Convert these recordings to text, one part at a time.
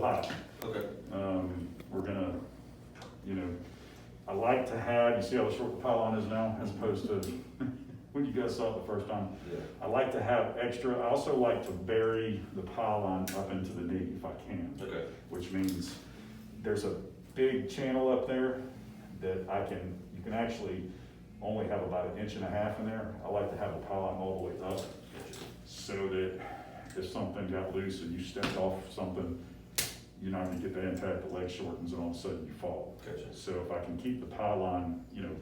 high. Okay. We're gonna, you know, I like to have, you see how short the pylon is now, as opposed to when you guys saw it the first time. Yeah. I like to have extra, I also like to bury the pylon up into the knee if I can. Okay. Which means there's a big channel up there that you can actually only have about 1.5 inches in there. I like to have the pylon all the way up so that if something got loose and you stepped off something, you're not gonna get the impact, the leg shortens, and all of a sudden you fall. Gotcha. So if I can keep the pylon, you know,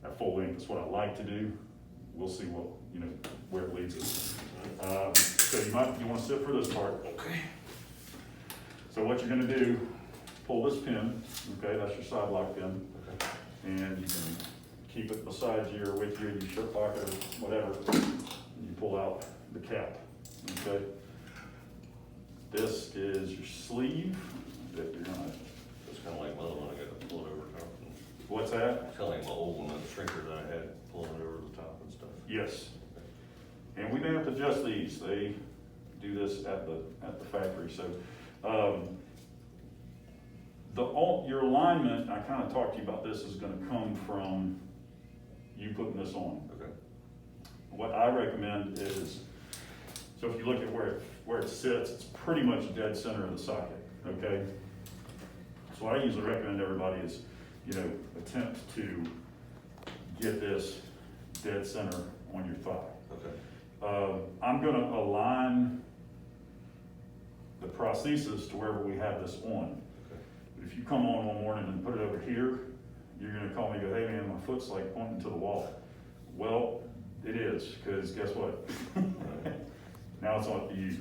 at full length, that's what I like to do. We'll see what, you know, where it leads us. So you wanna sit for this part. Okay. So what you're gonna do, pull this pin, okay, that's your side lock pin, Okay. and you can keep it beside you or with you in your shirt pocket or whatever. And you pull out the cap, okay? This is your sleeve that you're gonna, It's kind of like my other one, I got to pull it over top. what's that? It's kind of like my old one, the shrinker that I had, pulling it over the top and stuff. Yes. And we may have to adjust these, they do this at the factory, so, your alignment, I kind of talked to you about this, is gonna come from you putting this on. Okay. What I recommend is, so if you look at where it sits, it's pretty much dead center of the socket, okay? So what I usually recommend to everybody is, you know, attempt to get this dead center on your thigh. Okay. I'm gonna align the prosthesis to wherever we have this on. Okay. But if you come on one morning and put it over here, you're gonna call me and go, hey man, my foot's like pointing to the wall. Well, it is, because guess what? Now it's up to you.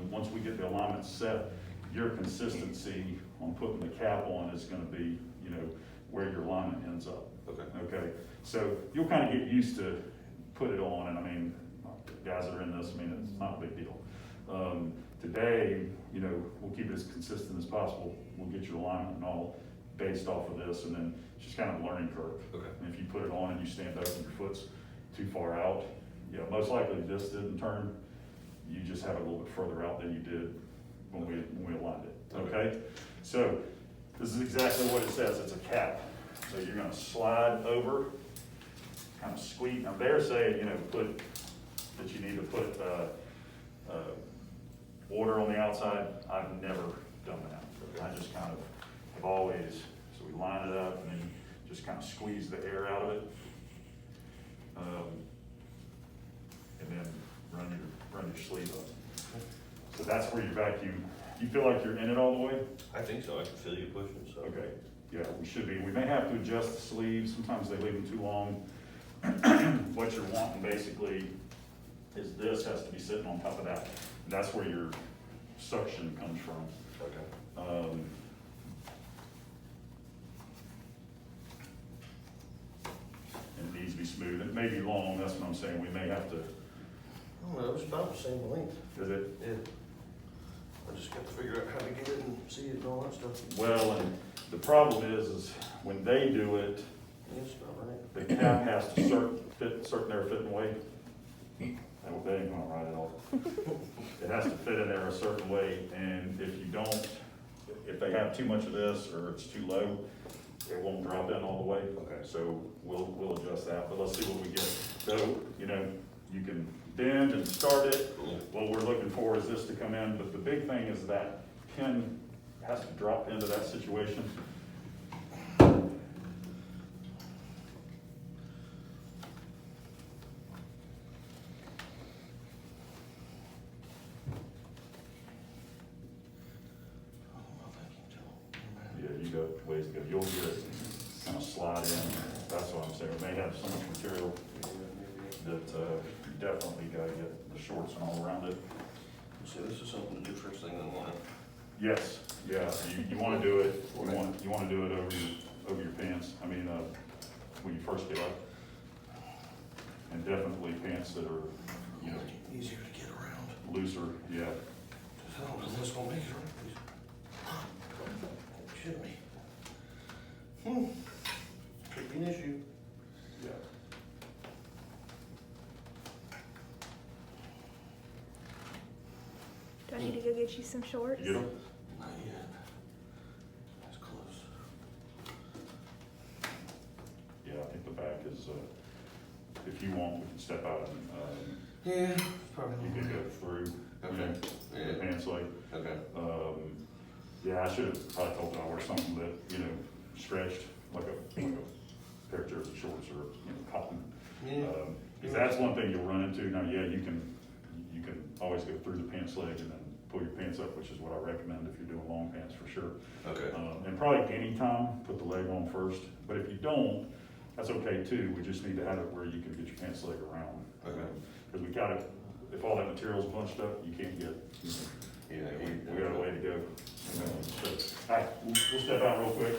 Once we get the alignment set, your consistency on putting the cap on is gonna be, you know, where your alignment ends up. Okay. Okay, so you'll kind of get used to put it on, and I mean, guys that are in this, I mean, it's not a big deal. Today, you know, we'll keep it as consistent as possible. We'll get your alignment and all based off of this, and then it's just kind of a learning curve. Okay. And if you put it on and you stand up and your foot's too far out, you know, most likely this didn't turn. You just have it a little bit further out than you did when we aligned it, okay? So this is exactly what it says, it's a cap. So you're gonna slide over, kind of squeeze. Now they're saying, you know, that you need to put water on the outside. I've never done that. I just kind of have always, so we line it up and then just kind of squeeze the air out of it. And then run your sleeve up. So that's where your vacuum, you feel like you're in it all the way? I think so, I can feel you pushing, so. Okay, yeah, we should be. We may have to adjust the sleeves. Sometimes they leave them too long. What you're wanting basically is this has to be sitting on top of that. And that's where your suction comes from. Okay. And it needs to be smooth. It may be long, that's what I'm saying. We may have to, Oh, well, it was about the same length. is it? Yeah. I just got to figure out how to get it and see it and all that stuff. Well, and the problem is when they do it, Yeah, it's about right. the cap has to fit certain there fitting way. That ain't gonna right at all. It has to fit in there a certain way, and if you don't, if they have too much of this or it's too low, it won't drop in all the way. Okay. So we'll adjust that, but let's see what we get. So, you know, you can bend and start it. Cool. What we're looking for is this to come in, but the big thing is that pin has to drop into that situation. Yeah, you got ways to go. You'll get it kind of slide in. That's what I'm saying. We may have so much material that you definitely got to get the shorts and all around it. So this is something to do first thing in the morning. Yes, yeah. You want to do it. You want to do it over your pants. I mean, when you first get up, and definitely pants that are, you know, Easier to get around. looser. Yeah. I don't know if this is gonna make it right, please. Shit me. Could be an issue. Yeah. Do I need to go get you some shorts? You get them? Not yet. if you want, we can step out and, Yeah, probably. you can go through, you know, Okay, the yeah, pants leg. okay, Yeah, I should have probably told you I wear something that, you know, stretched, like a pair of jersey shorts or, you know, cotton. yeah, If that's one thing you'll run into, now, yeah, you can always go through the pants leg and then pull your pants up, which is what I recommend if you're doing long pants for sure. okay, And probably anytime, put the leg on first, but if you don't, that's okay too, we just need to have it where you can get your pants leg around. okay. Cause we gotta, if all that material's bunched up, you can't get, you know, Yeah, we got a way to go. So, all right, we'll step out real quick.